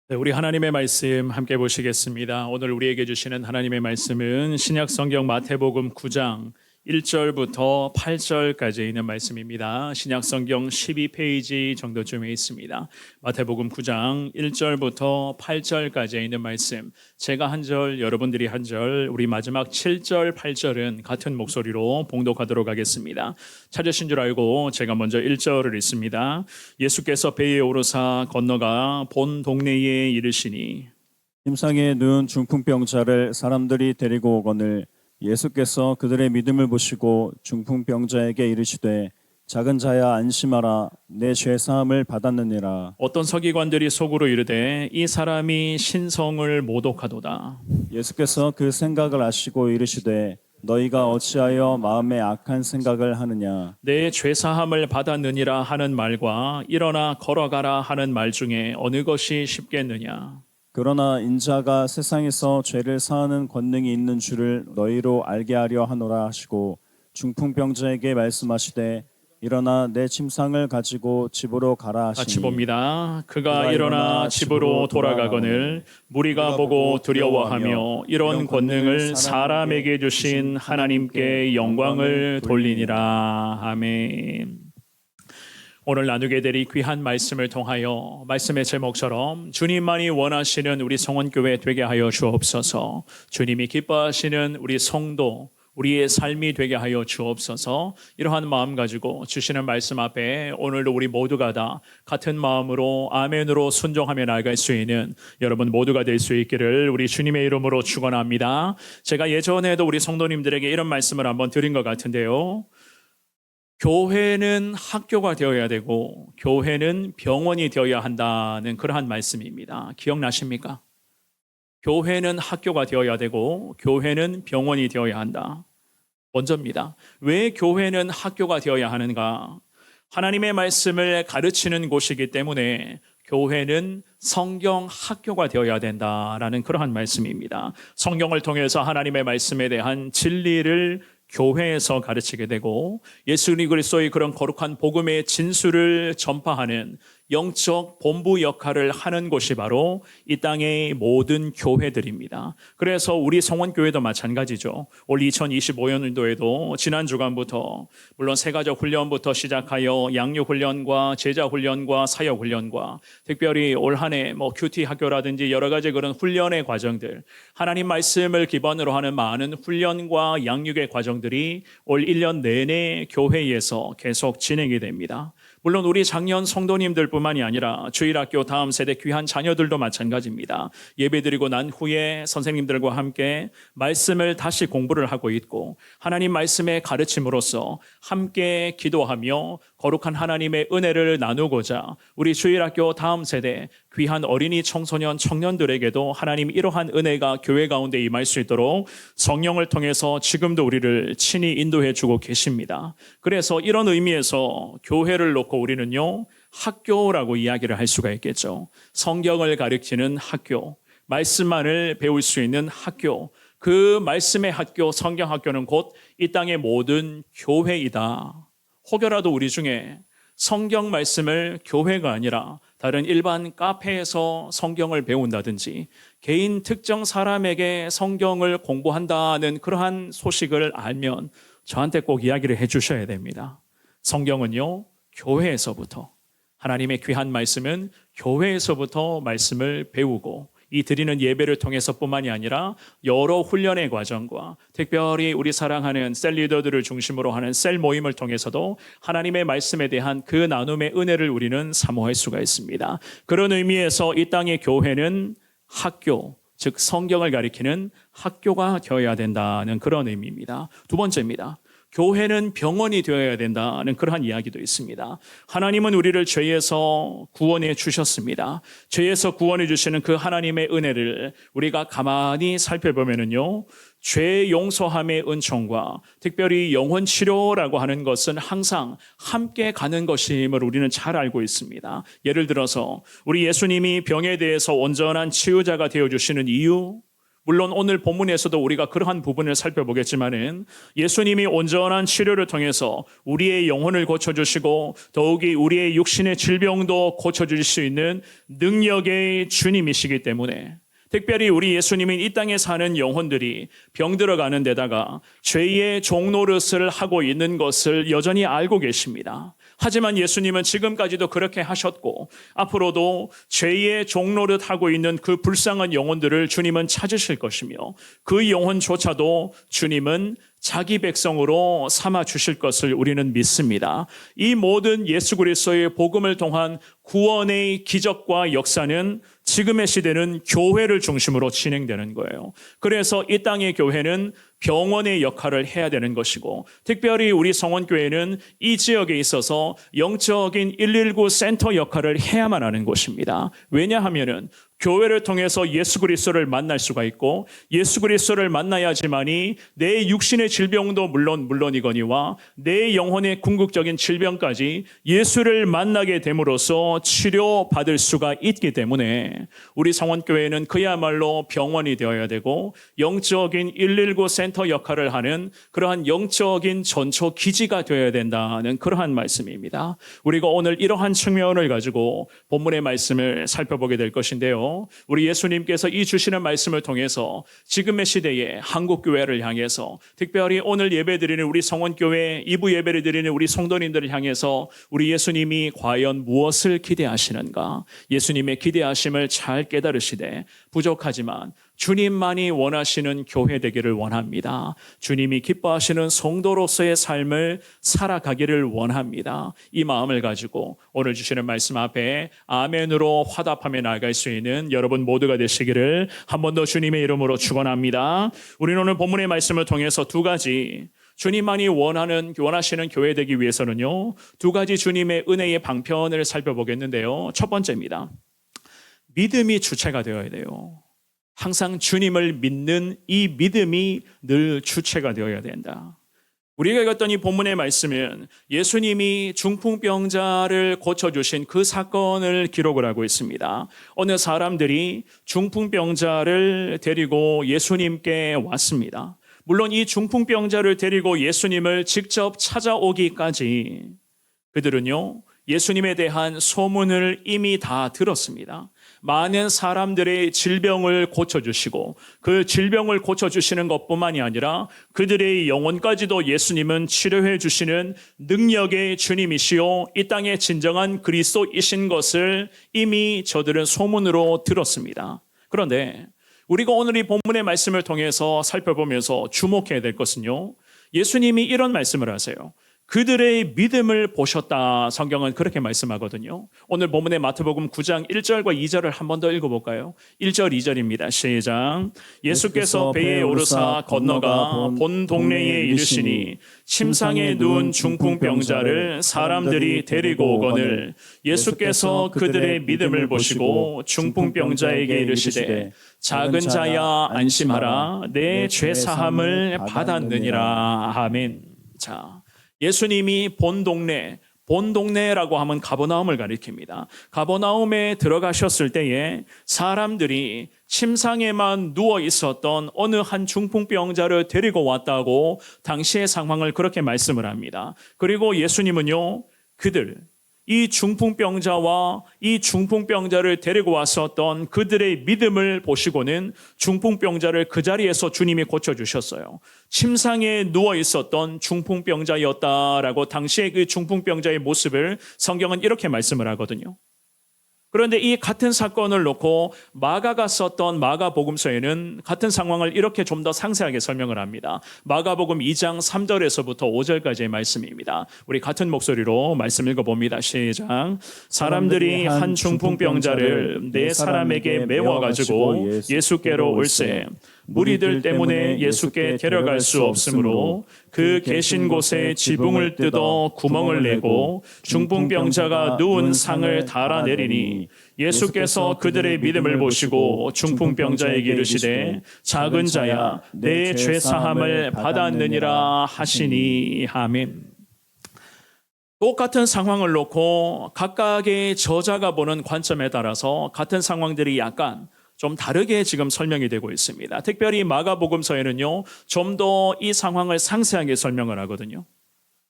네, 우리 하나님의 말씀 함께 보시겠습니다. 오늘 우리에게 주시는 하나님의 말씀은 신약 성경 마태복음 9장 1절부터 8절까지 있는 말씀입니다. 신약 성경 12페이지 정도쯤에 있습니다. 마태복음 9장 1절부터 8절까지 있는 말씀. 제가 한 절, 여러분들이 한 절, 우리 마지막 7절, 8절은 같은 목소리로 봉독하도록 하겠습니다. 찾으신 줄 알고 제가 먼저 1절을 읽습니다. 예수께서 배에 오르사 건너가 본 동네에 이르시니 침상에 누운 중풍병자를 사람들이 데리고 오거늘 예수께서 그들의 믿음을 보시고 중풍병자에게 이르시되 작은 자야 안심하라 내 죄 사함을 받았느니라. 어떤 서기관들이 속으로 이르되 이 사람이 신성을 모독하도다. 예수께서 그 생각을 아시고 이르시되 너희가 어찌하여 마음에 악한 생각을 하느냐. 내 죄사함을 받았느니라 하는 말과 일어나 걸어가라 하는 말 중에 어느 것이 쉽겠느냐. 그러나 인자가 세상에서 죄를 사하는 권능이 있는 줄을 너희로 알게 하려 하노라 하시고 중풍병자에게 말씀하시되 일어나 내 침상을 가지고 집으로 가라 하시니. 같이 봅니다. 그가 일어나 집으로 돌아가거늘 무리가 보고 두려워하며 이런 권능을 사람에게 주신 하나님께 영광을 돌리니라. 아멘. 오늘 나누게 될 이 귀한 말씀을 통하여 말씀의 제목처럼 주님만이 원하시는 우리 성원교회 되게 하여 주옵소서. 주님이 기뻐하시는 우리 성도, 우리의 삶이 되게 하여 주옵소서. 이러한 마음 가지고 주시는 말씀 앞에 오늘도 우리 모두가 다 같은 마음으로 아멘으로 순종하며 나아갈 수 있는 여러분 모두가 될 수 있기를 우리 주님의 이름으로 축원합니다. 제가 예전에도 우리 성도님들에게 이런 말씀을 한번 드린 것 같은데요. 교회는 학교가 되어야 되고 교회는 병원이 되어야 한다는 그러한 말씀입니다. 기억나십니까? 교회는 학교가 되어야 되고 교회는 병원이 되어야 한다. 먼저입니다. 왜 교회는 학교가 되어야 하는가? 하나님의 말씀을 가르치는 곳이기 때문에 교회는 성경 학교가 되어야 된다라는 그러한 말씀입니다. 성경을 통해서 하나님의 말씀에 대한 진리를 교회에서 가르치게 되고 예수님 그리스도의 그런 거룩한 복음의 진수를 전파하는 영적 본부 역할을 하는 곳이 바로 이 땅의 모든 교회들입니다. 그래서 우리 성원교회도 마찬가지죠. 올 2025년도에도 지난 주간부터 물론 세가족 훈련부터 시작하여 양육훈련과 제자훈련과 사역훈련과 특별히 올 한 해 큐티 학교라든지 여러 가지 그런 훈련의 과정들, 하나님 말씀을 기반으로 하는 많은 훈련과 양육의 과정들이 올 1년 내내 교회에서 계속 진행이 됩니다. 물론 우리 작년 성도님들뿐만이 아니라 주일학교 다음 세대 귀한 자녀들도 마찬가지입니다. 예배드리고 난 후에 선생님들과 함께 말씀을 다시 공부를 하고 있고 하나님 말씀의 가르침으로써 함께 기도하며 거룩한 하나님의 은혜를 나누고자 우리 주일학교 다음 세대 귀한 어린이 청소년 청년들에게도 하나님 이러한 은혜가 교회 가운데 임할 수 있도록 성령을 통해서 지금도 우리를 친히 인도해 주고 계십니다. 그래서 이런 의미에서 교회를 놓고 우리는요 학교라고 이야기를 할 수가 있겠죠. 성경을 가르치는 학교, 말씀만을 배울 수 있는 학교, 그 말씀의 학교, 성경 학교는 곧 이 땅의 모든 교회이다. 혹여라도 우리 중에 성경 말씀을 교회가 아니라 다른 일반 카페에서 성경을 배운다든지 개인 특정 사람에게 성경을 공부한다는 그러한 소식을 알면 저한테 꼭 이야기를 해 주셔야 됩니다. 성경은요, 교회에서부터 하나님의 귀한 말씀은 교회에서부터 말씀을 배우고 이 드리는 예배를 통해서뿐만이 아니라 여러 훈련의 과정과 특별히 우리 사랑하는 셀 리더들을 중심으로 하는 셀 모임을 통해서도 하나님의 말씀에 대한 그 나눔의 은혜를 우리는 사모할 수가 있습니다. 그런 의미에서 이 땅의 교회는 학교, 즉 성경을 가리키는 학교가 되어야 된다는 그런 의미입니다. 두 번째입니다. 교회는 병원이 되어야 된다는 그러한 이야기도 있습니다. 하나님은 우리를 죄에서 구원해 주셨습니다. 죄에서 구원해 주시는 그 하나님의 은혜를 우리가 가만히 살펴보면요, 죄 용서함의 은총과 특별히 영혼 치료라고 하는 것은 항상 함께 가는 것임을 우리는 잘 알고 있습니다. 예를 들어서 우리 예수님이 병에 대해서 온전한 치유자가 되어주시는 이유, 물론 오늘 본문에서도 우리가 그러한 부분을 살펴보겠지만은 예수님이 온전한 치료를 통해서 우리의 영혼을 고쳐주시고 더욱이 우리의 육신의 질병도 고쳐주실 수 있는 능력의 주님이시기 때문에 특별히 우리 예수님은 이 땅에 사는 영혼들이 병들어가는 데다가 죄의 종노릇을 하고 있는 것을 여전히 알고 계십니다. 하지만 예수님은 지금까지도 그렇게 하셨고 앞으로도 죄의 종노릇 하고 있는 그 불쌍한 영혼들을 주님은 찾으실 것이며 그 영혼조차도 주님은 자기 백성으로 삼아 주실 것을 우리는 믿습니다. 이 모든 예수 그리스도의 복음을 통한 구원의 기적과 역사는 지금의 시대는 교회를 중심으로 진행되는 거예요. 그래서 이 땅의 교회는 병원의 역할을 해야 되는 것이고 특별히 우리 성원교회는 이 지역에 있어서 영적인 119 센터 역할을 해야만 하는 것입니다. 왜냐하면은 교회를 통해서 예수 그리스도를 만날 수가 있고 예수 그리스도를 만나야지만이 내 육신의 질병도 물론이거니와 내 영혼의 궁극적인 질병까지 예수를 만나게 됨으로써 치료받을 수가 있기 때문에 우리 성원교회는 그야말로 병원이 되어야 되고 영적인 119 센터 역할을 하는 그러한 영적인 전초 기지가 되어야 된다는 그러한 말씀입니다. 우리가 오늘 이러한 측면을 가지고 본문의 말씀을 살펴보게 될 것인데요. 우리 예수님께서 이 주시는 말씀을 통해서 지금의 시대에 한국교회를 향해서 특별히 오늘 예배드리는 우리 성원교회 2부 예배를 드리는 우리 성도님들을 향해서 우리 예수님이 과연 무엇을 기대하시는가? 예수님의 기대하심을 잘 깨달으시되 부족하지만 주님만이 원하시는 교회 되기를 원합니다. 주님이 기뻐하시는 성도로서의 삶을 살아가기를 원합니다. 이 마음을 가지고 오늘 주시는 말씀 앞에 아멘으로 화답하며 나아갈 수 있는 여러분 모두가 되시기를 한 번 더 주님의 이름으로 축원합니다. 우리는 오늘 본문의 말씀을 통해서 두 가지 주님만이 원하시는 교회 되기 위해서는요, 두 가지 주님의 은혜의 방편을 살펴보겠는데요. 첫 번째입니다. 믿음이 주체가 되어야 돼요. 항상 주님을 믿는 이 믿음이 늘 주체가 되어야 된다. 우리가 읽었던 이 본문의 말씀은 예수님이 중풍병자를 고쳐주신 그 사건을 기록을 하고 있습니다. 어느 사람들이 중풍병자를 데리고 예수님께 왔습니다. 물론 이 중풍병자를 데리고 예수님을 직접 찾아오기까지 그들은요, 예수님에 대한 소문을 이미 다 들었습니다. 많은 사람들의 질병을 고쳐주시고 그 질병을 고쳐주시는 것뿐만이 아니라 그들의 영혼까지도 예수님은 치료해 주시는 능력의 주님이시요 이 땅의 진정한 그리스도이신 것을 이미 저들은 소문으로 들었습니다. 그런데 우리가 오늘 이 본문의 말씀을 통해서 살펴보면서 주목해야 될 것은요, 예수님이 이런 말씀을 하세요. 그들의 믿음을 보셨다. 성경은 그렇게 말씀하거든요. 오늘 본문의 마태복음 9장 1절과 2절을 한 번 더 읽어볼까요? 1절 2절입니다. 시작. 예수께서 배에 오르사 건너가 본 동네에 이르시니 침상에 누운 중풍병자를 사람들이 데리고 오거늘 예수께서 그들의 믿음을 보시고 중풍병자에게 이르시되 작은 자야 안심하라 내 죄 사함을 받았느니라. 아멘. 자, 예수님이 본 동네라고 하면 가버나움을 가리킵니다. 가버나움에 들어가셨을 때에 사람들이 침상에만 누워 있었던 어느 한 중풍병자를 데리고 왔다고 당시의 상황을 그렇게 말씀을 합니다. 그리고 예수님은요, 이 중풍병자와 이 중풍병자를 데리고 왔었던 그들의 믿음을 보시고는 중풍병자를 그 자리에서 주님이 고쳐주셨어요. 침상에 누워 있었던 중풍병자였다라고 당시의 그 중풍병자의 모습을 성경은 이렇게 말씀을 하거든요. 그런데 이 같은 사건을 놓고 마가가 썼던 마가복음서에는 같은 상황을 이렇게 좀 더 상세하게 설명을 합니다. 마가복음 2장 3절에서부터 5절까지의 말씀입니다. 우리 같은 목소리로 말씀 읽어봅니다. 시작. 사람들이 한 중풍병자를 네 사람에게 메워가지고 예수께로 올세 무리들 때문에 예수께 데려갈 수 없으므로 그 계신 곳에 지붕을 뜯어 구멍을 내고 중풍병자가 누운 상을 달아내리니 예수께서 그들의 믿음을 보시고 중풍병자에게 이르시되 작은 자야 내 죄 사함을 받았느니라 하시니. 아멘. 똑같은 상황을 놓고 각각의 저자가 보는 관점에 따라서 같은 상황들이 약간 좀 다르게 지금 설명이 되고 있습니다. 특별히 마가복음서에는요, 좀 더 이 상황을 상세하게 설명을 하거든요.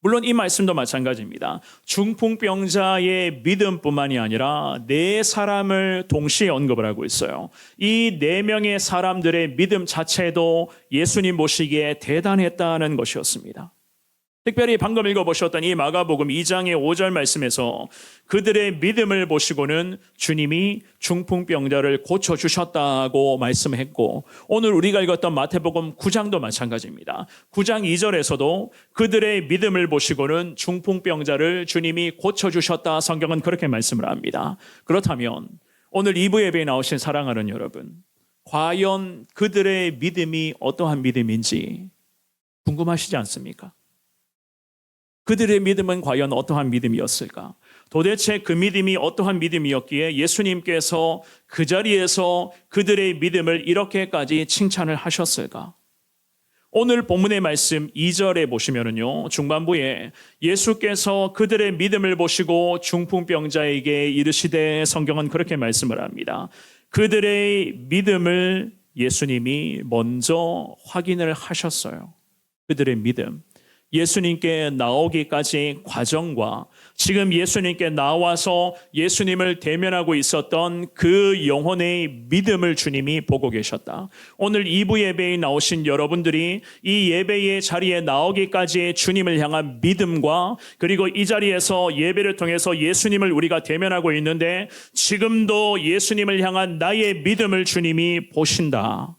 물론 이 말씀도 마찬가지입니다. 중풍병자의 믿음뿐만이 아니라 네 사람을 동시에 언급을 하고 있어요. 이 네 명의 사람들의 믿음 자체도 예수님 보시기에 대단했다는 것이었습니다. 특별히 방금 읽어보셨던 이 마가복음 2장의 5절 말씀에서 그들의 믿음을 보시고는 주님이 중풍병자를 고쳐주셨다고 말씀했고, 오늘 우리가 읽었던 마태복음 9장도 마찬가지입니다. 9장 2절에서도 그들의 믿음을 보시고는 중풍병자를 주님이 고쳐주셨다, 성경은 그렇게 말씀을 합니다. 그렇다면 오늘 2부 예배에 나오신 사랑하는 여러분, 과연 그들의 믿음이 어떠한 믿음인지 궁금하시지 않습니까? 그들의 믿음은 과연 어떠한 믿음이었을까? 도대체 그 믿음이 어떠한 믿음이었기에 예수님께서 그 자리에서 그들의 믿음을 이렇게까지 칭찬을 하셨을까? 오늘 본문의 말씀 2절에 보시면은요, 중반부에 예수께서 그들의 믿음을 보시고 중풍병자에게 이르시되, 성경은 그렇게 말씀을 합니다. 그들의 믿음을 예수님이 먼저 확인을 하셨어요. 그들의 믿음. 예수님께 나오기까지 과정과 지금 예수님께 나와서 예수님을 대면하고 있었던 그 영혼의 믿음을 주님이 보고 계셨다. 오늘 2부 예배에 나오신 여러분들이 이 예배의 자리에 나오기까지 주님을 향한 믿음과, 그리고 이 자리에서 예배를 통해서 예수님을 우리가 대면하고 있는데 지금도 예수님을 향한 나의 믿음을 주님이 보신다.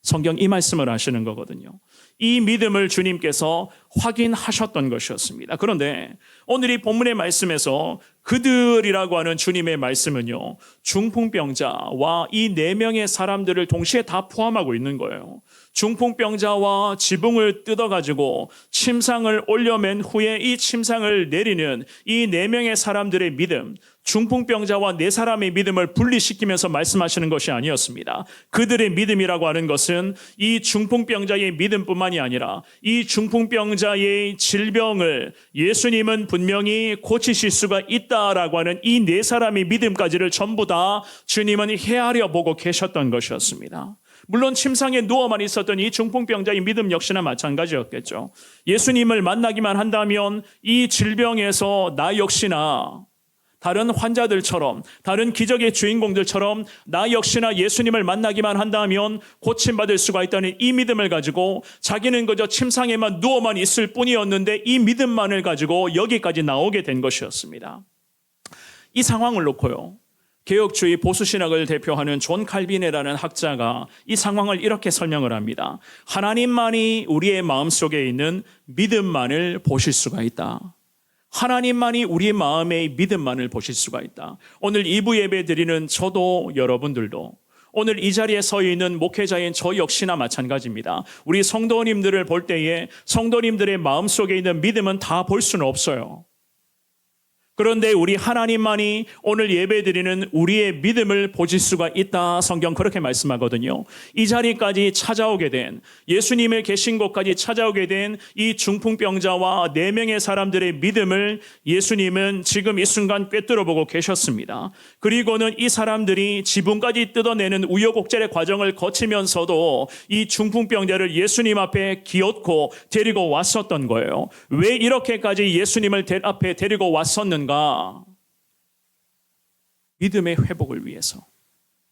성경 이 말씀을 하시는 거거든요. 이 믿음을 주님께서 확인하셨던 것이었습니다. 그런데 오늘 이 본문의 말씀에서 그들이라고 하는 주님의 말씀은요, 중풍병자와 이 네 명의 사람들을 동시에 다 포함하고 있는 거예요. 중풍병자와 지붕을 뜯어가지고 침상을 올려맨 후에 이 침상을 내리는 이 네 명의 사람들의 믿음, 중풍병자와 네 사람의 믿음을 분리시키면서 말씀하시는 것이 아니었습니다. 그들의 믿음이라고 하는 것은 이 중풍병자의 믿음뿐만이 아니라 이 중풍병자의 질병을 예수님은 분명히 고치실 수가 있다라고 하는 이 네 사람의 믿음까지를 전부 다 주님은 헤아려 보고 계셨던 것이었습니다. 물론 침상에 누워만 있었던 이 중풍병자의 믿음 역시나 마찬가지였겠죠. 예수님을 만나기만 한다면 이 질병에서 나 역시나 다른 환자들처럼, 다른 기적의 주인공들처럼 나 역시나 예수님을 만나기만 한다면 고침받을 수가 있다는 이 믿음을 가지고 자기는 그저 침상에만 누워만 있을 뿐이었는데 이 믿음만을 가지고 여기까지 나오게 된 것이었습니다. 이 상황을 놓고요, 개혁주의 보수신학을 대표하는 존 칼빈이라는 학자가 이 상황을 이렇게 설명을 합니다. 하나님만이 우리의 마음속에 있는 믿음만을 보실 수가 있다. 하나님만이 우리의 마음의 믿음만을 보실 수가 있다. 오늘 2부 예배 드리는 저도 여러분들도, 오늘 이 자리에 서 있는 목회자인 저 역시나 마찬가지입니다. 우리 성도님들을 볼 때에 성도님들의 마음속에 있는 믿음은 다 볼 수는 없어요. 그런데 우리 하나님만이 오늘 예배드리는 우리의 믿음을 보실 수가 있다. 성경 그렇게 말씀하거든요. 이 자리까지 찾아오게 된, 예수님의 계신 곳까지 찾아오게 된 이 중풍병자와 네 명의 사람들의 믿음을 예수님은 지금 이 순간 꿰뚫어보고 계셨습니다. 그리고는 이 사람들이 지붕까지 뜯어내는 우여곡절의 과정을 거치면서도 이 중풍병자를 예수님 앞에 기어코 데리고 왔었던 거예요. 왜 이렇게까지 예수님을 앞에 데리고 왔었는가? 믿음의 회복을 위해서,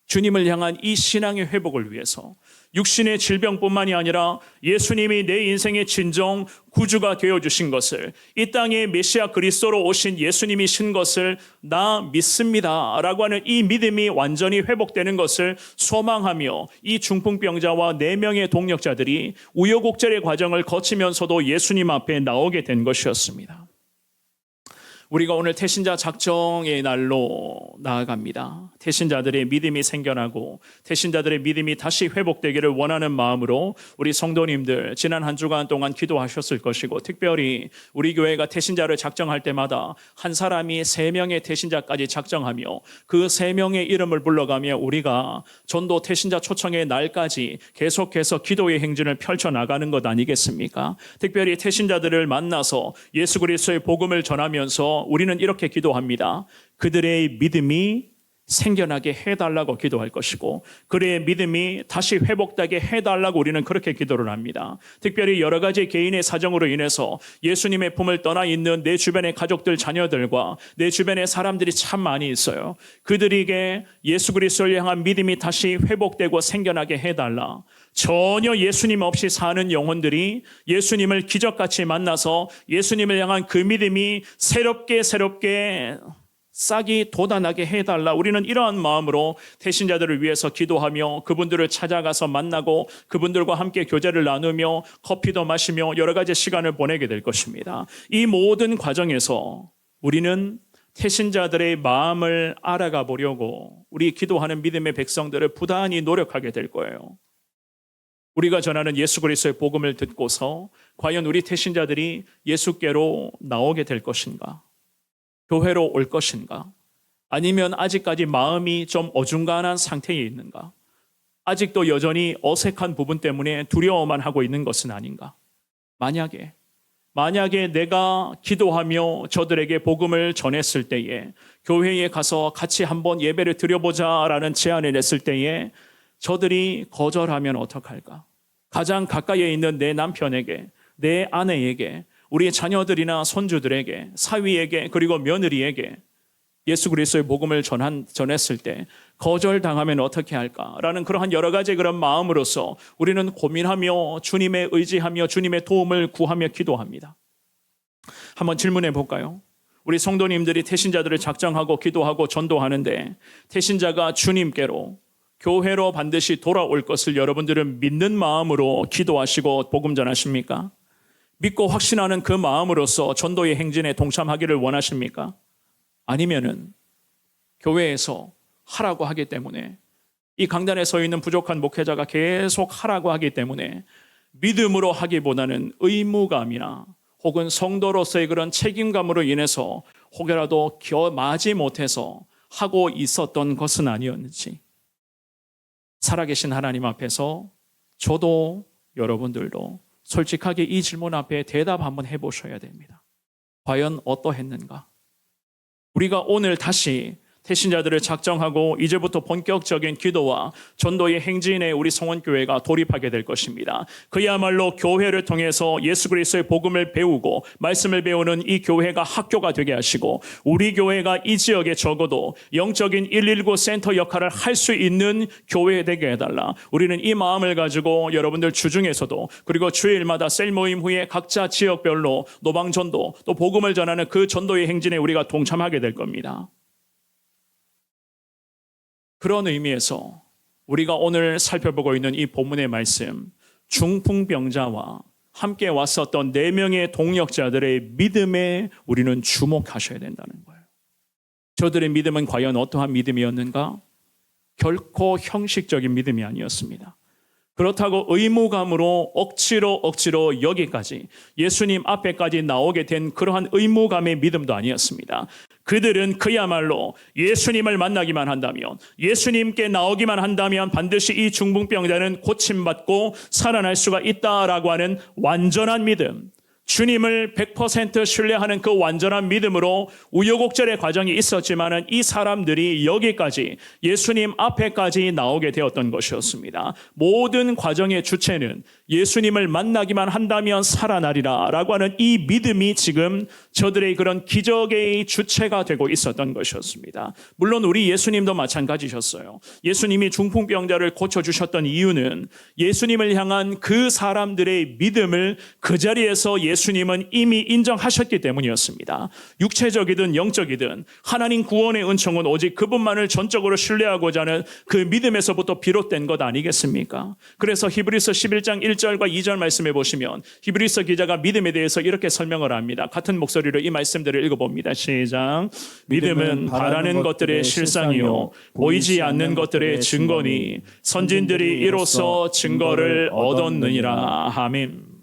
주님을 향한 이 신앙의 회복을 위해서, 육신의 질병뿐만이 아니라 예수님이 내 인생의 진정 구주가 되어주신 것을, 이 땅에 메시아 그리스도로 오신 예수님이신 것을 나 믿습니다 라고 하는 이 믿음이 완전히 회복되는 것을 소망하며 이 중풍병자와 4명의 동력자들이 우여곡절의 과정을 거치면서도 예수님 앞에 나오게 된 것이었습니다. 우리가 오늘 태신자 작정의 날로 나아갑니다. 태신자들의 믿음이 생겨나고 태신자들의 믿음이 다시 회복되기를 원하는 마음으로 우리 성도님들 지난 한 주간 동안 기도하셨을 것이고, 특별히 우리 교회가 태신자를 작정할 때마다 한 사람이 3명의 태신자까지 작정하며 그 3명의 이름을 불러가며 우리가 전도 태신자 초청의 날까지 계속해서 기도의 행진을 펼쳐나가는 것 아니겠습니까? 특별히 태신자들을 만나서 예수 그리스도의 복음을 전하면서 우리는 이렇게 기도합니다. 그들의 믿음이 생겨나게 해달라고 기도할 것이고 그의 믿음이 다시 회복되게 해달라고 우리는 그렇게 기도를 합니다. 특별히 여러 가지 개인의 사정으로 인해서 예수님의 품을 떠나 있는 내 주변의 가족들, 자녀들과 내 주변의 사람들이 참 많이 있어요. 그들에게 예수 그리스도를 향한 믿음이 다시 회복되고 생겨나게 해달라. 전혀 예수님 없이 사는 영혼들이 예수님을 기적같이 만나서 예수님을 향한 그 믿음이 새롭게 싹이 돋아나게 해달라. 우리는 이러한 마음으로 태신자들을 위해서 기도하며 그분들을 찾아가서 만나고 그분들과 함께 교제를 나누며 커피도 마시며 여러 가지 시간을 보내게 될 것입니다. 이 모든 과정에서 우리는 태신자들의 마음을 알아가 보려고 우리 기도하는 믿음의 백성들을 부단히 노력하게 될 거예요. 우리가 전하는 예수 그리스도의 복음을 듣고서 과연 우리 태신자들이 예수께로 나오게 될 것인가? 교회로 올 것인가? 아니면 아직까지 마음이 좀 어중간한 상태에 있는가? 아직도 여전히 어색한 부분 때문에 두려워만 하고 있는 것은 아닌가? 만약에 내가 기도하며 저들에게 복음을 전했을 때에 교회에 가서 같이 한번 예배를 드려보자라는 제안을 냈을 때에 저들이 거절하면 어떡할까? 가장 가까이에 있는 내 남편에게, 내 아내에게, 우리 자녀들이나 손주들에게, 사위에게, 그리고 며느리에게 예수 그리스도의 복음을 전했을 때 거절당하면 어떻게 할까라는 그러한 여러 가지 그런 마음으로서 우리는 고민하며 주님의 의지하며 주님의 도움을 구하며 기도합니다. 한번 질문해 볼까요? 우리 성도님들이 태신자들을 작정하고 기도하고 전도하는데 태신자가 주님께로 교회로 반드시 돌아올 것을 여러분들은 믿는 마음으로 기도하시고 복음 전하십니까? 믿고 확신하는 그 마음으로서 전도의 행진에 동참하기를 원하십니까? 아니면은 교회에서 하라고 하기 때문에 이 강단에 서 있는 부족한 목회자가 계속 하라고 하기 때문에 믿음으로 하기보다는 의무감이나 혹은 성도로서의 그런 책임감으로 인해서 혹여라도 겸하지 못해서 하고 있었던 것은 아니었는지 살아계신 하나님 앞에서 저도 여러분들도 솔직하게 이 질문 앞에 대답 한번 해보셔야 됩니다. 과연 어떠했는가? 우리가 오늘 다시 태신자들을 작정하고 이제부터 본격적인 기도와 전도의 행진에 우리 성원교회가 돌입하게 될 것입니다. 그야말로 교회를 통해서 예수 그리스도의 복음을 배우고 말씀을 배우는 이 교회가 학교가 되게 하시고 우리 교회가 이 지역에 적어도 영적인 119 센터 역할을 할 수 있는 교회 되게 해달라. 우리는 이 마음을 가지고 여러분들 주중에서도 그리고 주일마다 셀 모임 후에 각자 지역별로 노방전도 또 복음을 전하는 그 전도의 행진에 우리가 동참하게 될 겁니다. 그런 의미에서 우리가 오늘 살펴보고 있는 이 본문의 말씀, 중풍병자와 함께 왔었던 4명의 동역자들의 믿음에 우리는 주목하셔야 된다는 거예요. 저들의 믿음은 과연 어떠한 믿음이었는가? 결코 형식적인 믿음이 아니었습니다. 그렇다고 의무감으로 억지로 여기까지 예수님 앞에까지 나오게 된 그러한 의무감의 믿음도 아니었습니다. 그들은 그야말로 예수님을 만나기만 한다면, 예수님께 나오기만 한다면 반드시 이 중풍병자는 고침받고 살아날 수가 있다라고 하는 완전한 믿음, 주님을 100% 신뢰하는 그 완전한 믿음으로 우여곡절의 과정이 있었지만은 이 사람들이 여기까지 예수님 앞에까지 나오게 되었던 것이었습니다. 모든 과정의 주체는 예수님을 만나기만 한다면 살아나리라 라고 하는 이 믿음이 지금 저들의 그런 기적의 주체가 되고 있었던 것이었습니다. 물론 우리 예수님도 마찬가지셨어요. 예수님이 중풍병자를 고쳐주셨던 이유는 예수님을 향한 그 사람들의 믿음을 그 자리에서 예수님은 이미 인정하셨기 때문이었습니다. 육체적이든 영적이든 하나님 구원의 은총은 오직 그분만을 전적으로 신뢰하고자 하는 그 믿음에서부터 비롯된 것 아니겠습니까? 그래서 히브리서 11장 1절과 2절 말씀해 보시면 히브리서 기자가 믿음에 대해서 이렇게 설명을 합니다. 같은 목소리로 이 말씀들을 읽어봅니다. 시작. 믿음은 바라는 것들의 실상이요 보이지 않는 것들의 증거니 선진들이 이로써 증거를 얻었느니라. 아멘.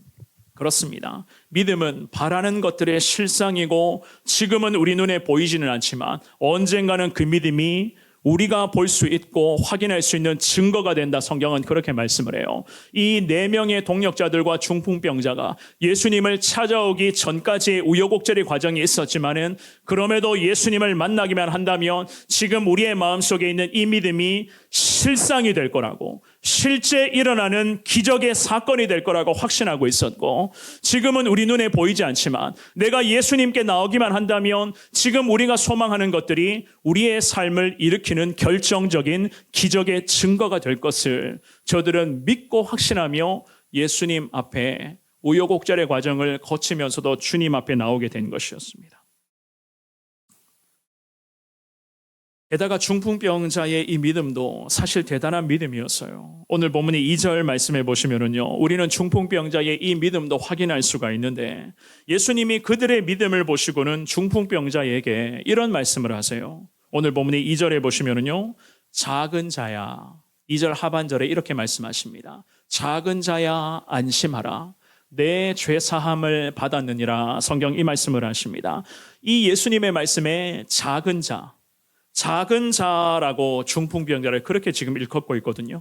그렇습니다. 믿음은 바라는 것들의 실상이고 지금은 우리 눈에 보이지는 않지만 언젠가는 그 믿음이 우리가 볼 수 있고 확인할 수 있는 증거가 된다. 성경은 그렇게 말씀을 해요. 이 4명의 동역자들과 중풍병자가 예수님을 찾아오기 전까지 우여곡절의 과정이 있었지만은 그럼에도 예수님을 만나기만 한다면 지금 우리의 마음속에 있는 이 믿음이 실상이 될 거라고, 실제 일어나는 기적의 사건이 될 거라고 확신하고 있었고, 지금은 우리 눈에 보이지 않지만 내가 예수님께 나오기만 한다면 지금 우리가 소망하는 것들이 우리의 삶을 일으키는 결정적인 기적의 증거가 될 것을 저들은 믿고 확신하며 예수님 앞에 우여곡절의 과정을 거치면서도 주님 앞에 나오게 된 것이었습니다. 게다가 중풍병자의 이 믿음도 사실 대단한 믿음이었어요. 오늘 본문의 2절 말씀해 보시면은요, 우리는 중풍병자의 이 믿음도 확인할 수가 있는데 예수님이 그들의 믿음을 보시고는 중풍병자에게 이런 말씀을 하세요. 오늘 본문의 2절에 보시면은요, 작은 자야, 2절 하반절에 이렇게 말씀하십니다. 작은 자야 안심하라. 내 죄사함을 받았느니라. 성경 이 말씀을 하십니다. 이 예수님의 말씀에 작은 자라고 중풍병자를 그렇게 지금 일컫고 있거든요.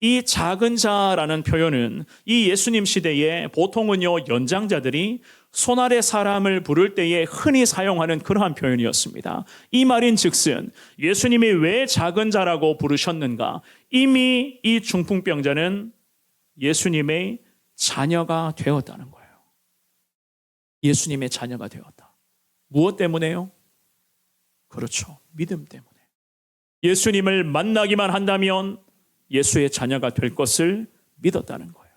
이 작은 자라는 표현은 이 예수님 시대에 보통은요, 연장자들이 손 아래 사람을 부를 때에 흔히 사용하는 그러한 표현이었습니다. 이 말인 즉슨 예수님이 왜 작은 자라고 부르셨는가? 이미 이 중풍병자는 예수님의 자녀가 되었다는 거예요. 예수님의 자녀가 되었다. 무엇 때문에요? 그렇죠. 믿음 때문에. 예수님을 만나기만 한다면 예수의 자녀가 될 것을 믿었다는 거예요.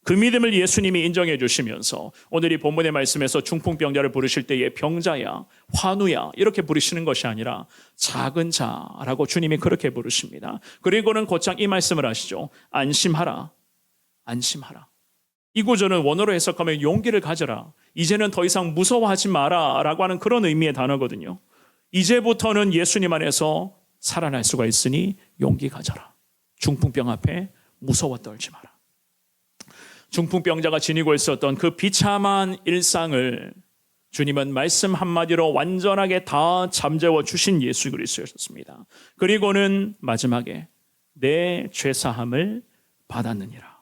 그 믿음을 예수님이 인정해 주시면서 오늘 이 본문의 말씀에서 중풍병자를 부르실 때에 병자야, 환우야 이렇게 부르시는 것이 아니라 작은 자라고 주님이 그렇게 부르십니다. 그리고는 곧장 이 말씀을 하시죠. 안심하라. 안심하라. 이 구절은 원어로 해석하면 용기를 가져라. 이제는 더 이상 무서워하지 마라 라고 하는 그런 의미의 단어거든요. 이제부터는 예수님 안에서 살아날 수가 있으니 용기 가져라. 중풍병 앞에 무서워 떨지 마라. 중풍병자가 지니고 있었던 그 비참한 일상을 주님은 말씀 한마디로 완전하게 다 잠재워 주신 예수 그리스도였습니다. 그리고는 마지막에 내 죄사함을 받았느니라.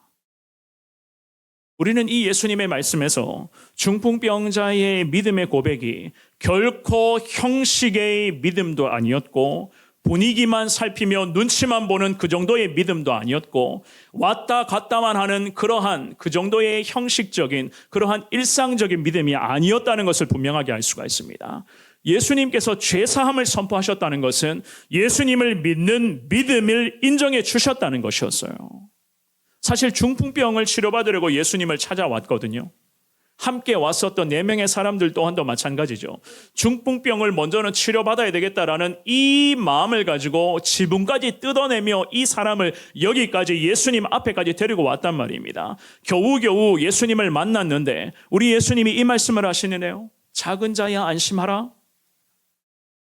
우리는 이 예수님의 말씀에서 중풍병자의 믿음의 고백이 결코 형식의 믿음도 아니었고 분위기만 살피며 눈치만 보는 그 정도의 믿음도 아니었고 왔다 갔다만 하는 그러한 그 정도의 형식적인 그러한 일상적인 믿음이 아니었다는 것을 분명하게 알 수가 있습니다. 예수님께서 죄사함을 선포하셨다는 것은 예수님을 믿는 믿음을 인정해 주셨다는 것이었어요. 사실 중풍병을 치료받으려고 예수님을 찾아왔거든요. 함께 왔었던 4명의 사람들 또한도 마찬가지죠. 중풍병을 먼저는 치료받아야 되겠다라는 이 마음을 가지고 지붕까지 뜯어내며 이 사람을 여기까지 예수님 앞에까지 데리고 왔단 말입니다. 겨우겨우 예수님을 만났는데 우리 예수님이 이 말씀을 하시네요. 작은 자야 안심하라.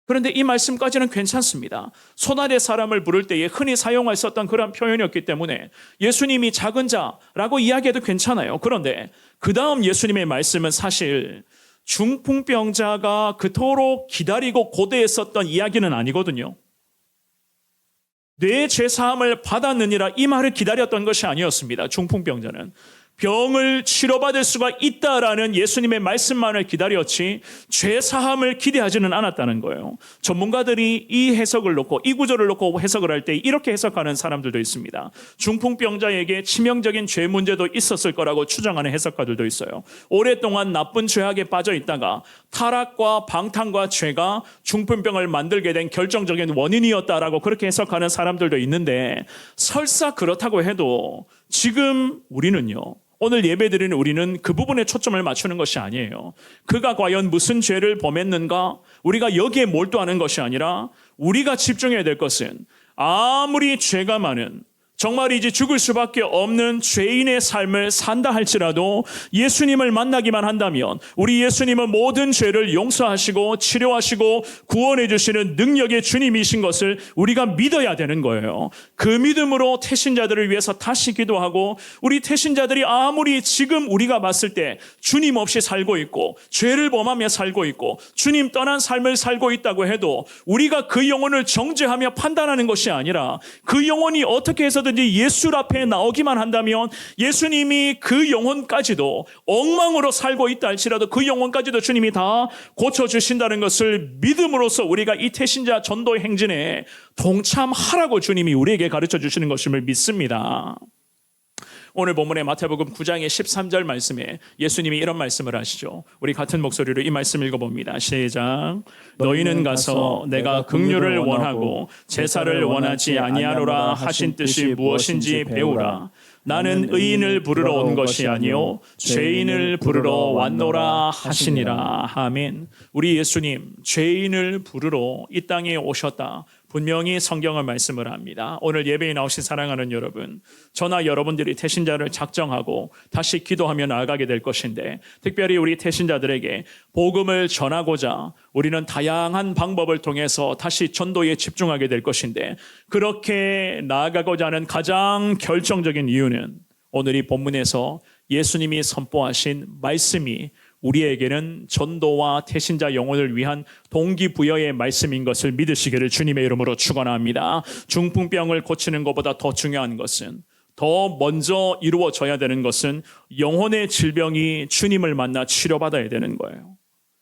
그런데 이 말씀까지는 괜찮습니다. 손 아래 사람을 부를 때에 흔히 사용했었던 그런 표현이었기 때문에 예수님이 작은 자라고 이야기해도 괜찮아요. 그런데 그 다음 예수님의 말씀은 사실 중풍병자가 그토록 기다리고 고대했었던 이야기는 아니거든요. 내 죄사함을 받았느니라 이 말을 기다렸던 것이 아니었습니다. 중풍병자는. 병을 치료받을 수가 있다라는 예수님의 말씀만을 기다렸지 죄사함을 기대하지는 않았다는 거예요. 전문가들이 이 해석을 놓고 이 구절을 놓고 해석을 할 때 이렇게 해석하는 사람들도 있습니다. 중풍병자에게 치명적인 죄 문제도 있었을 거라고 추정하는 해석가들도 있어요. 오랫동안 나쁜 죄악에 빠져 있다가 타락과 방탕과 죄가 중풍병을 만들게 된 결정적인 원인이었다라고 그렇게 해석하는 사람들도 있는데 설사 그렇다고 해도 지금 우리는요, 오늘 예배드리는 우리는 그 부분에 초점을 맞추는 것이 아니에요. 그가 과연 무슨 죄를 범했는가? 우리가 여기에 몰두하는 것이 아니라 우리가 집중해야 될 것은 아무리 죄가 많은 정말 이제 죽을 수밖에 없는 죄인의 삶을 산다 할지라도 예수님을 만나기만 한다면 우리 예수님은 모든 죄를 용서하시고 치료하시고 구원해 주시는 능력의 주님이신 것을 우리가 믿어야 되는 거예요. 그 믿음으로 태신자들을 위해서 다시 기도하고, 우리 태신자들이 아무리 지금 우리가 봤을 때 주님 없이 살고 있고 죄를 범하며 살고 있고 주님 떠난 삶을 살고 있다고 해도 우리가 그 영혼을 정죄하며 판단하는 것이 아니라 그 영혼이 어떻게 해서든지 예수 앞에 나오기만 한다면 예수님이 그 영혼까지도 엉망으로 살고 있다 할지라도 그 영혼까지도 주님이 다 고쳐주신다는 것을 믿음으로써 우리가 이 태신자 전도 행진에 동참하라고 주님이 우리에게 가르쳐 주시는 것임을 믿습니다. 오늘 본문의 마태복음 9장의 13절 말씀에 예수님이 이런 말씀을 하시죠. 우리 같은 목소리로 이 말씀 읽어봅니다. 시작. 너희는 가서 내가 긍휼을 원하고 제사를 원하지 아니하노라 하신 뜻이 무엇인지 배우라. 나는 의인을 부르러 온 것이 아니요 죄인을 부르러 왔노라 하시니라. 아멘. 우리 예수님 죄인을 부르러 이 땅에 오셨다. 분명히 성경을 말씀을 합니다. 오늘 예배에 나오신 사랑하는 여러분, 저나 여러분들이 태신자를 작정하고 다시 기도하며 나아가게 될 것인데, 특별히 우리 태신자들에게 복음을 전하고자 우리는 다양한 방법을 통해서 다시 전도에 집중하게 될 것인데, 그렇게 나아가고자 하는 가장 결정적인 이유는 오늘 이 본문에서 예수님이 선포하신 말씀이 우리에게는 전도와 태신자 영혼을 위한 동기부여의 말씀인 것을 믿으시기를 주님의 이름으로 축원합니다. 중풍병을 고치는 것보다 더 중요한 것은, 더 먼저 이루어져야 되는 것은 영혼의 질병이 주님을 만나 치료받아야 되는 거예요.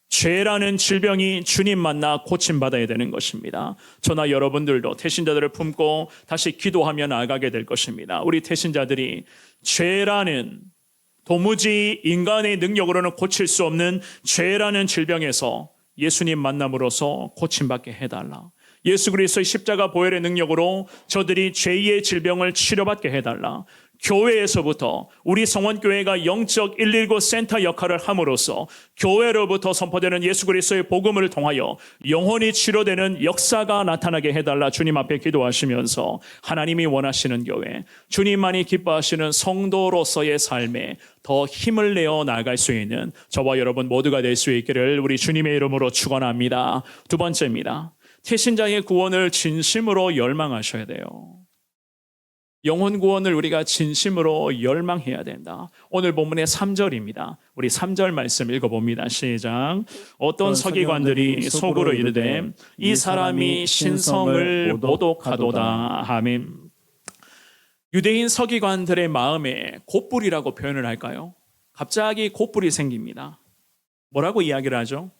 죄라는 질병이 주님 만나 고침받아야 되는 것입니다. 저나 여러분들도 태신자들을 품고 다시 기도하며 나아가게 될 것입니다. 우리 태신자들이 죄라는 도무지 인간의 능력으로는 고칠 수 없는 죄라는 질병에서 예수님 만남으로써 고침받게 해달라. 예수 그리스도의 십자가 보혈의 능력으로 저들이 죄의 질병을 치료받게 해달라. 교회에서부터 우리 성원교회가 영적 119 센터 역할을 함으로써 교회로부터 선포되는 예수 그리스도의 복음을 통하여 영혼이 치료되는 역사가 나타나게 해달라. 주님 앞에 기도하시면서 하나님이 원하시는 교회, 주님만이 기뻐하시는 성도로서의 삶에 더 힘을 내어 나아갈 수 있는 저와 여러분 모두가 될 수 있기를 우리 주님의 이름으로 축원합니다. 두 번째입니다. 태신자의 구원을 진심으로 열망하셔야 돼요. 영혼 구원을 우리가 진심으로 열망해야 된다. 오늘 본문의 3절입니다. 우리 3절 말씀 읽어봅니다. 시작. 어떤 서기관들이 속으로 이르되 이 사람이 신성을 모독하도다. 아멘. 유대인 서기관들의 마음에 곧불이라고 표현을 할까요? 갑자기 곧불이 생깁니다. 뭐라고 이야기를 하죠?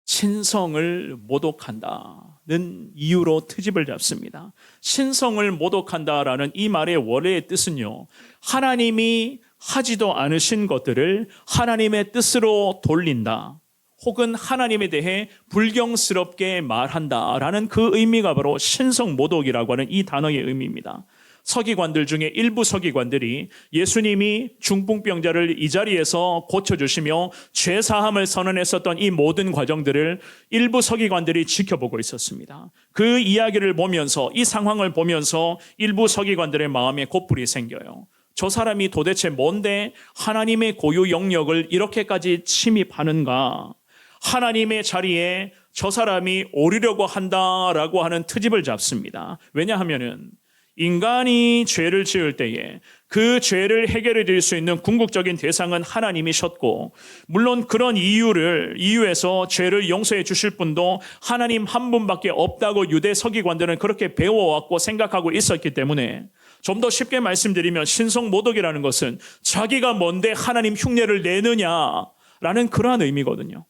신성을 모독한다는 이유로 트집을 잡습니다. 신성을 모독한다라는 이 말의 원래의 뜻은요, 하나님이 하지도 않으신 것들을 하나님의 뜻으로 돌린다, 혹은 하나님에 대해 불경스럽게 말한다라는 그 의미가 바로 신성 모독이라고 하는 이 단어의 의미입니다. 서기관들 중에 일부 서기관들이 예수님이 중풍병자를 이 자리에서 고쳐주시며 죄사함을 선언했었던 이 모든 과정들을 일부 서기관들이 지켜보고 있었습니다. 그 이야기를 보면서, 이 상황을 보면서 일부 서기관들의 마음에 곧불이 생겨요. 저 사람이 도대체 뭔데 하나님의 고유 영역을 이렇게까지 침입하는가? 하나님의 자리에 저 사람이 오르려고 한다라고 하는 트집을 잡습니다. 왜냐하면은 인간이 죄를 지을 때에 그 죄를 해결해 드릴 수 있는 궁극적인 대상은 하나님이셨고, 물론 그런 이유에서 죄를 용서해 주실 분도 하나님 한 분밖에 없다고 유대 서기관들은 그렇게 배워왔고 생각하고 있었기 때문에, 좀 더 쉽게 말씀드리면 신성 모독이라는 것은 자기가 뭔데 하나님 흉내를 내느냐라는 그러한 의미거든요.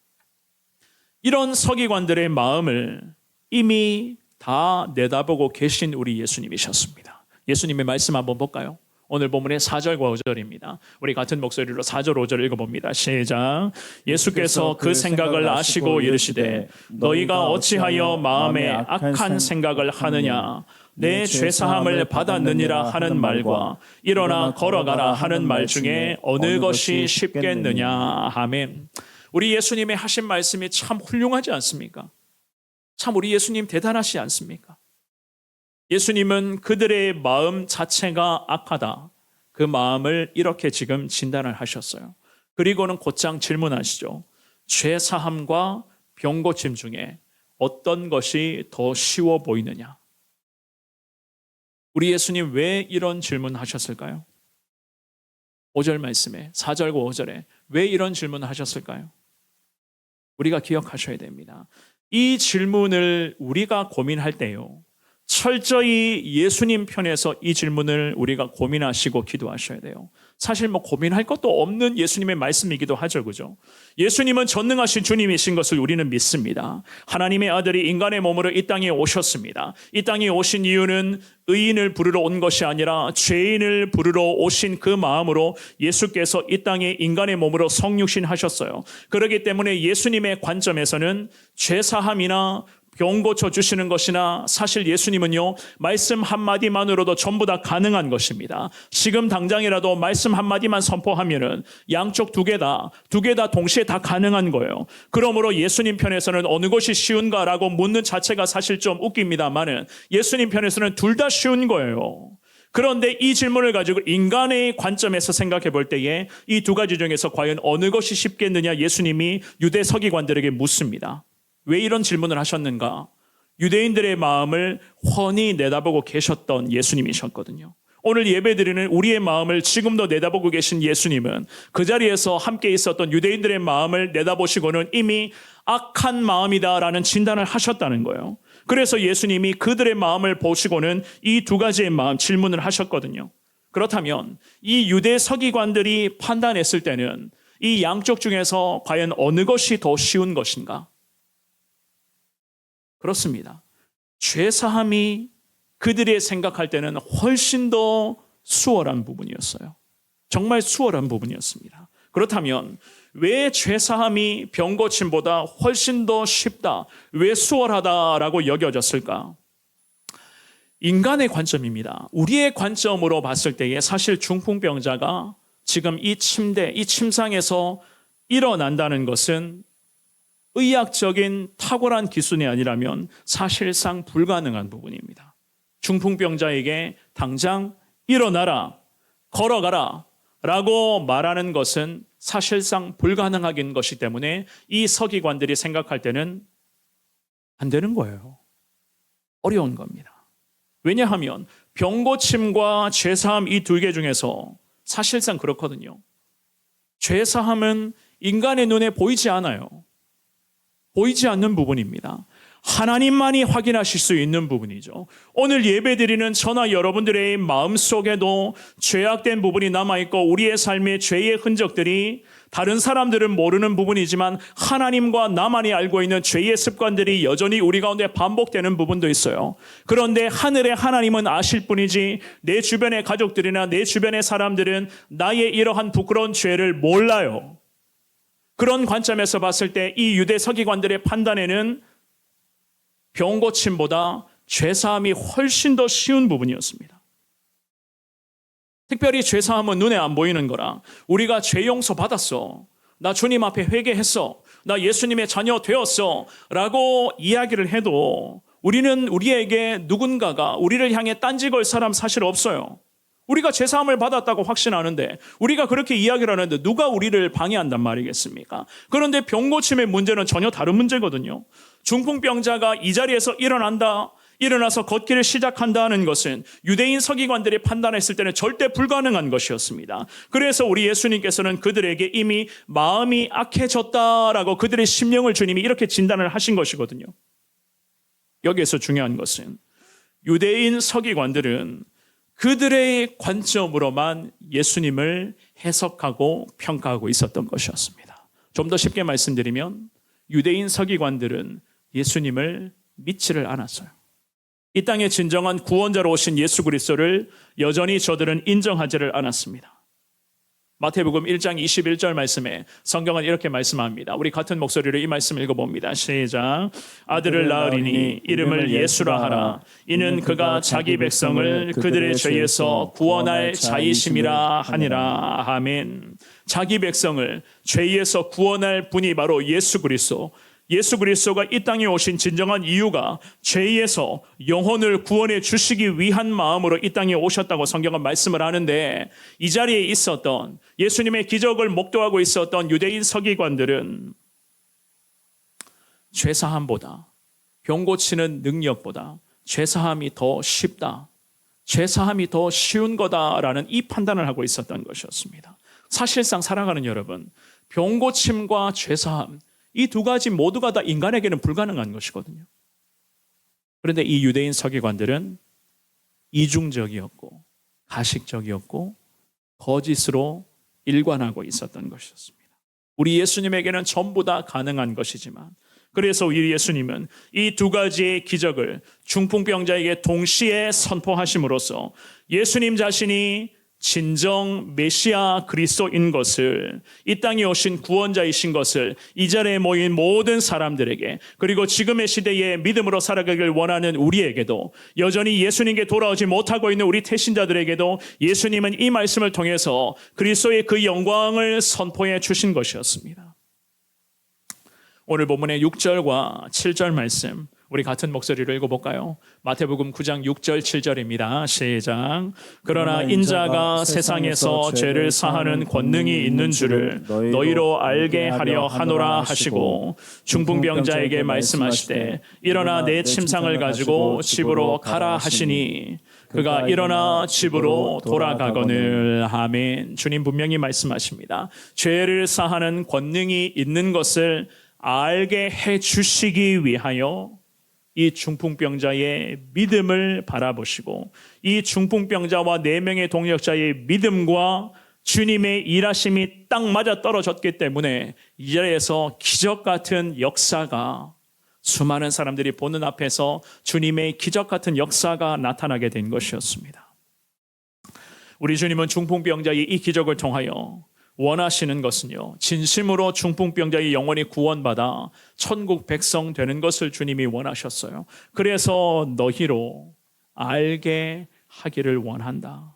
이런 서기관들의 마음을 이미 다 내다보고 계신 우리 예수님이셨습니다. 예수님의 말씀 한번 볼까요? 오늘 본문의 4절과 5절입니다. 우리 같은 목소리로 4절 5절 읽어봅니다. 시작. 예수께서 그 생각을 아시고 이르시되 너희가 어찌하여 마음에 악한 생각을 하느냐, 내 죄사함을 받았느니라 하는 말과 일어나 걸어가라 하는 말 중에 어느 것이 쉽겠느냐. 아멘. 우리 예수님의 하신 말씀이 참 훌륭하지 않습니까? 참 우리 예수님 대단하시지 않습니까? 예수님은 그들의 마음 자체가 악하다. 그 마음을 이렇게 지금 진단을 하셨어요. 그리고는 곧장 질문하시죠. 죄 사함과 병 고침 중에 어떤 것이 더 쉬워 보이느냐? 우리 예수님 왜 이런 질문하셨을까요? 5절 말씀에 4절과 5절에 왜 이런 질문을 하셨을까요? 우리가 기억하셔야 됩니다. 이 질문을 우리가 고민할 때요. 철저히 예수님 편에서 이 질문을 우리가 고민하시고 기도하셔야 돼요. 사실 고민할 것도 없는 예수님의 말씀이기도 하죠. 그죠? 예수님은 전능하신 주님이신 것을 우리는 믿습니다. 하나님의 아들이 인간의 몸으로 이 땅에 오셨습니다. 이 땅에 오신 이유는 의인을 부르러 온 것이 아니라 죄인을 부르러 오신 그 마음으로 예수께서 이 땅에 인간의 몸으로 성육신 하셨어요. 그렇기 때문에 예수님의 관점에서는 죄사함이나 병 고쳐주시는 것이나 사실 예수님은요, 말씀 한마디만으로도 전부 다 가능한 것입니다. 지금 당장이라도 말씀 한마디만 선포하면은 양쪽 두 개 다 동시에 다 가능한 거예요. 그러므로 예수님 편에서는 어느 것이 쉬운가라고 묻는 자체가 사실 좀 웃깁니다만은 예수님 편에서는 둘 다 쉬운 거예요. 그런데 이 질문을 가지고 인간의 관점에서 생각해 볼 때에 이 두 가지 중에서 과연 어느 것이 쉽겠느냐 예수님이 유대 서기관들에게 묻습니다. 왜 이런 질문을 하셨는가? 유대인들의 마음을 훤히 내다보고 계셨던 예수님이셨거든요. 오늘 예배드리는 우리의 마음을 지금도 내다보고 계신 예수님은 그 자리에서 함께 있었던 유대인들의 마음을 내다보시고는 이미 악한 마음이다라는 진단을 하셨다는 거예요. 그래서 예수님이 그들의 마음을 보시고는 이 두 가지의 마음 질문을 하셨거든요. 그렇다면 이 유대 서기관들이 판단했을 때는 이 양쪽 중에서 과연 어느 것이 더 쉬운 것인가? 그렇습니다. 죄사함이 그들이 생각할 때는 훨씬 더 수월한 부분이었어요. 정말 수월한 부분이었습니다. 그렇다면 왜 죄사함이 병 고침보다 훨씬 더 쉽다, 왜 수월하다라고 여겨졌을까? 인간의 관점입니다. 우리의 관점으로 봤을 때에 사실 중풍병자가 지금 이 침상에서 일어난다는 것은 의학적인 탁월한 기술이 아니라면 사실상 불가능한 부분입니다. 중풍병자에게 당장 일어나라, 걸어가라 라고 말하는 것은 사실상 불가능한 것이기 때문에 이 서기관들이 생각할 때는 안 되는 거예요. 어려운 겁니다. 왜냐하면 병고침과 죄사함 이 두 개 중에서 사실상 그렇거든요. 죄사함은 인간의 눈에 보이지 않아요. 보이지 않는 부분입니다. 하나님만이 확인하실 수 있는 부분이죠. 오늘 예배드리는 저나 여러분들의 마음속에도 죄악된 부분이 남아있고 우리의 삶의 죄의 흔적들이 다른 사람들은 모르는 부분이지만 하나님과 나만이 알고 있는 죄의 습관들이 여전히 우리 가운데 반복되는 부분도 있어요. 그런데 하늘의 하나님은 아실 뿐이지 내 주변의 가족들이나 내 주변의 사람들은 나의 이러한 부끄러운 죄를 몰라요. 그런 관점에서 봤을 때 이 유대 서기관들의 판단에는 병 고침보다 죄사함이 훨씬 더 쉬운 부분이었습니다. 특별히 죄사함은 눈에 안 보이는 거라 우리가 죄 용서 받았어, 나 주님 앞에 회개했어, 나 예수님의 자녀 되었어 라고 이야기를 해도 우리는 우리에게 누군가가 우리를 향해 딴지 걸 사람 사실 없어요. 우리가 죄사함을 받았다고 확신하는데 우리가 그렇게 이야기를 하는데 누가 우리를 방해한단 말이겠습니까? 그런데 병 고침의 문제는 전혀 다른 문제거든요. 중풍병자가 이 자리에서 일어나서 걷기를 시작한다는 것은 유대인 서기관들이 판단했을 때는 절대 불가능한 것이었습니다. 그래서 우리 예수님께서는 그들에게 이미 마음이 악해졌다라고 그들의 심령을 주님이 이렇게 진단을 하신 것이거든요. 여기에서 중요한 것은 유대인 서기관들은 그들의 관점으로만 예수님을 해석하고 평가하고 있었던 것이었습니다. 좀 더 쉽게 말씀드리면 유대인 서기관들은 예수님을 믿지를 않았어요. 이 땅에 진정한 구원자로 오신 예수 그리스도를 여전히 저들은 인정하지를 않았습니다. 마태복음 1장 21절 말씀에 성경은 이렇게 말씀합니다. 우리 같은 목소리로 이 말씀 읽어봅니다. 시작. 아들을 낳으리니 이름을 예수라 하라. 이는 그가 자기 백성을 그들의 죄에서 구원할 자이심이라 하니라. 아멘. 자기 백성을 죄에서 구원할 분이 바로 예수 그리스도. 예수 그리스도가 이 땅에 오신 진정한 이유가 죄에서 영혼을 구원해 주시기 위한 마음으로 이 땅에 오셨다고 성경은 말씀을 하는데, 이 자리에 있었던 예수님의 기적을 목도하고 있었던 유대인 서기관들은 죄사함보다, 병 고치는 능력보다 죄사함이 더 쉽다, 죄사함이 더 쉬운 거다라는 이 판단을 하고 있었던 것이었습니다. 사실상 살아가는 여러분, 병 고침과 죄사함, 이 두 가지 모두가 다 인간에게는 불가능한 것이거든요. 그런데 이 유대인 서기관들은 이중적이었고 가식적이었고 거짓으로 일관하고 있었던 것이었습니다. 우리 예수님에게는 전부 다 가능한 것이지만, 그래서 우리 예수님은 이 두 가지의 기적을 중풍병자에게 동시에 선포하심으로써 예수님 자신이 진정 메시아 그리스도인 것을, 이 땅에 오신 구원자이신 것을 이 자리에 모인 모든 사람들에게, 그리고 지금의 시대에 믿음으로 살아가길 원하는 우리에게도, 여전히 예수님께 돌아오지 못하고 있는 우리 태신자들에게도 예수님은 이 말씀을 통해서 그리스도의 그 영광을 선포해 주신 것이었습니다. 오늘 본문의 6절과 7절 말씀, 우리 같은 목소리로 읽어볼까요? 마태복음 9장 6절 7절입니다. 시작. 그러나 인자가 세상에서 죄를 사하는 권능이 있는 줄을 너희로 알게 하려 하노라 하시고, 중풍병자에게 말씀하시되 일어나 내 침상을 가지고 집으로 가라 하시니 그가 일어나 집으로 돌아가거늘. 아멘. 주님 분명히 말씀하십니다. 죄를 사하는 권능이 있는 것을 알게 해 주시기 위하여 이 중풍병자의 믿음을 바라보시고, 이 중풍병자와 4명의 동역자의 믿음과 주님의 일하심이 딱 맞아 떨어졌기 때문에 이 자리에서 기적 같은 역사가, 수많은 사람들이 보는 앞에서 주님의 기적 같은 역사가 나타나게 된 것이었습니다. 우리 주님은 중풍병자의 이 기적을 통하여 원하시는 것은요, 진심으로 중풍병자의 영혼이 구원받아 천국 백성 되는 것을 주님이 원하셨어요. 그래서 너희로 알게 하기를 원한다.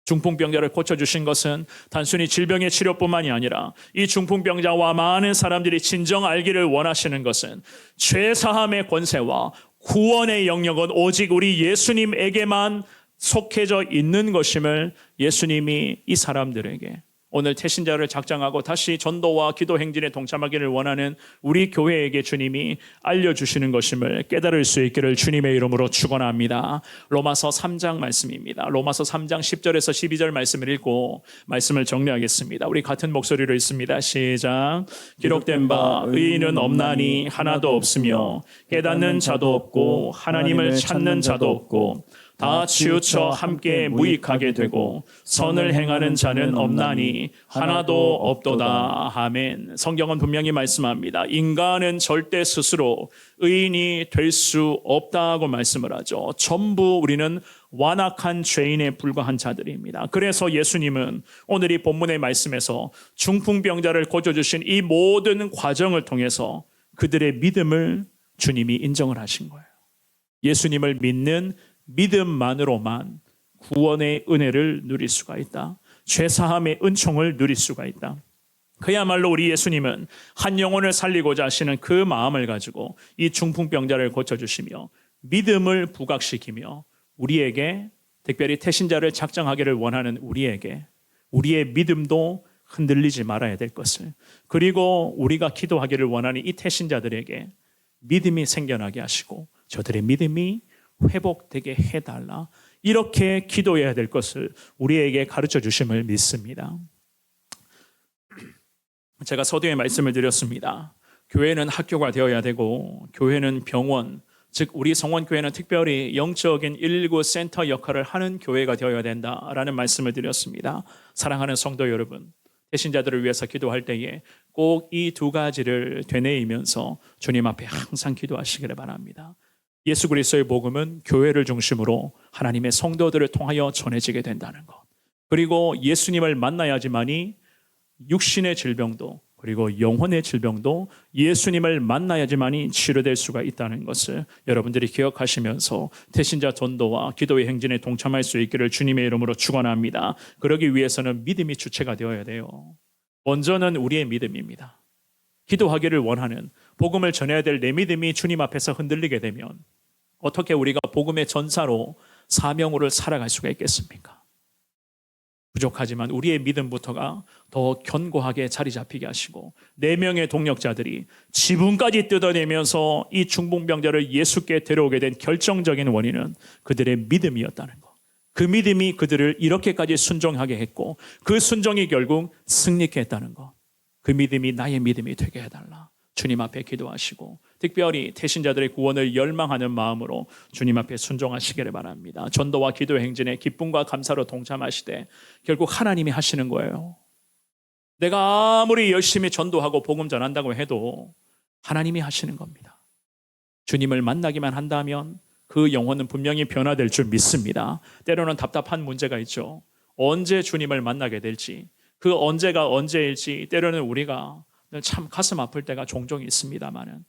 중풍병자를 고쳐주신 것은 단순히 질병의 치료뿐만이 아니라 이 중풍병자와 많은 사람들이 진정 알기를 원하시는 것은 죄사함의 권세와 구원의 영역은 오직 우리 예수님에게만 속해져 있는 것임을 예수님이 이 사람들에게, 오늘 태신자를 작정하고 다시 전도와 기도 행진에 동참하기를 원하는 우리 교회에게 주님이 알려주시는 것임을 깨달을 수 있기를 주님의 이름으로 축원합니다. 로마서 3장 말씀입니다. 로마서 3장 10절에서 12절 말씀을 읽고 말씀을 정리하겠습니다. 우리 같은 목소리로 읽습니다. 시작. 기록된 바 의인은 없나니 하나도 없으며 깨닫는 자도 없고 하나님을 찾는 자도 없고 다 치우쳐 함께 무익하게 되고 선을 행하는 자는 없나니 하나도 없도다. 아멘. 성경은 분명히 말씀합니다. 인간은 절대 스스로 의인이 될 수 없다고 말씀을 하죠. 전부 우리는 완악한 죄인에 불과한 자들입니다. 그래서 예수님은 오늘 이 본문의 말씀에서 중풍병자를 고쳐주신 이 모든 과정을 통해서 그들의 믿음을 주님이 인정을 하신 거예요. 예수님을 믿는 믿음만으로만 구원의 은혜를 누릴 수가 있다. 죄사함의 은총을 누릴 수가 있다. 그야말로 우리 예수님은 한 영혼을 살리고자 하시는 그 마음을 가지고 이 중풍병자를 고쳐주시며 믿음을 부각시키며 우리에게, 특별히 태신자를 작정하기를 원하는 우리에게, 우리의 믿음도 흔들리지 말아야 될 것을, 그리고 우리가 기도하기를 원하는 이 태신자들에게 믿음이 생겨나게 하시고 저들의 믿음이 회복되게 해달라, 이렇게 기도해야 될 것을 우리에게 가르쳐 주심을 믿습니다. 제가 서두에 말씀을 드렸습니다. 교회는 학교가 되어야 되고 교회는 병원, 즉 우리 성원교회는 특별히 영적인 119 센터 역할을 하는 교회가 되어야 된다라는 말씀을 드렸습니다. 사랑하는 성도 여러분, 배신자들을 위해서 기도할 때에 꼭 이 두 가지를 되뇌이면서 주님 앞에 항상 기도하시기를 바랍니다. 예수 그리스도의 복음은 교회를 중심으로 하나님의 성도들을 통하여 전해지게 된다는 것, 그리고 예수님을 만나야지만이 육신의 질병도 그리고 영혼의 질병도 예수님을 만나야지만이 치료될 수가 있다는 것을 여러분들이 기억하시면서 태신자 전도와 기도의 행진에 동참할 수 있기를 주님의 이름으로 축원합니다. 그러기 위해서는 믿음이 주체가 되어야 돼요. 먼저는 우리의 믿음입니다. 기도하기를 원하는, 복음을 전해야 될 내 믿음이 주님 앞에서 흔들리게 되면 어떻게 우리가 복음의 전사로 사명으로 살아갈 수가 있겠습니까? 부족하지만 우리의 믿음부터가 더 견고하게 자리 잡히게 하시고 4명의 동력자들이 지붕까지 뜯어내면서 이 중풍병자를 예수께 데려오게 된 결정적인 원인은 그들의 믿음이었다는 것. 그 믿음이 그들을 이렇게까지 순종하게 했고 그 순종이 결국 승리케 했다는 것. 그 믿음이 나의 믿음이 되게 해달라. 주님 앞에 기도하시고 특별히 태신자들의 구원을 열망하는 마음으로 주님 앞에 순종하시기를 바랍니다. 전도와 기도 행진에 기쁨과 감사로 동참하시되 결국 하나님이 하시는 거예요. 내가 아무리 열심히 전도하고 복음 전한다고 해도 하나님이 하시는 겁니다. 주님을 만나기만 한다면 그 영혼은 분명히 변화될 줄 믿습니다. 때로는 답답한 문제가 있죠. 언제 주님을 만나게 될지, 그 언제가 언제일지 때로는 우리가 참 가슴 아플 때가 종종 있습니다만은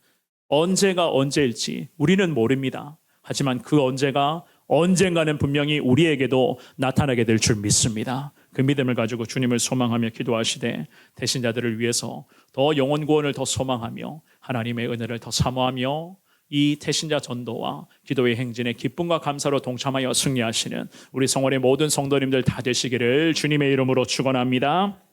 언제가 언제일지 우리는 모릅니다. 하지만 그 언제가 언젠가는 분명히 우리에게도 나타나게 될 줄 믿습니다. 그 믿음을 가지고 주님을 소망하며 기도하시되 대신자들을 위해서 더 영혼 구원을 더 소망하며 하나님의 은혜를 더 사모하며 이 태신자 전도와 기도의 행진에 기쁨과 감사로 동참하여 승리하시는 우리 성원의 모든 성도님들 다 되시기를 주님의 이름으로 축원합니다.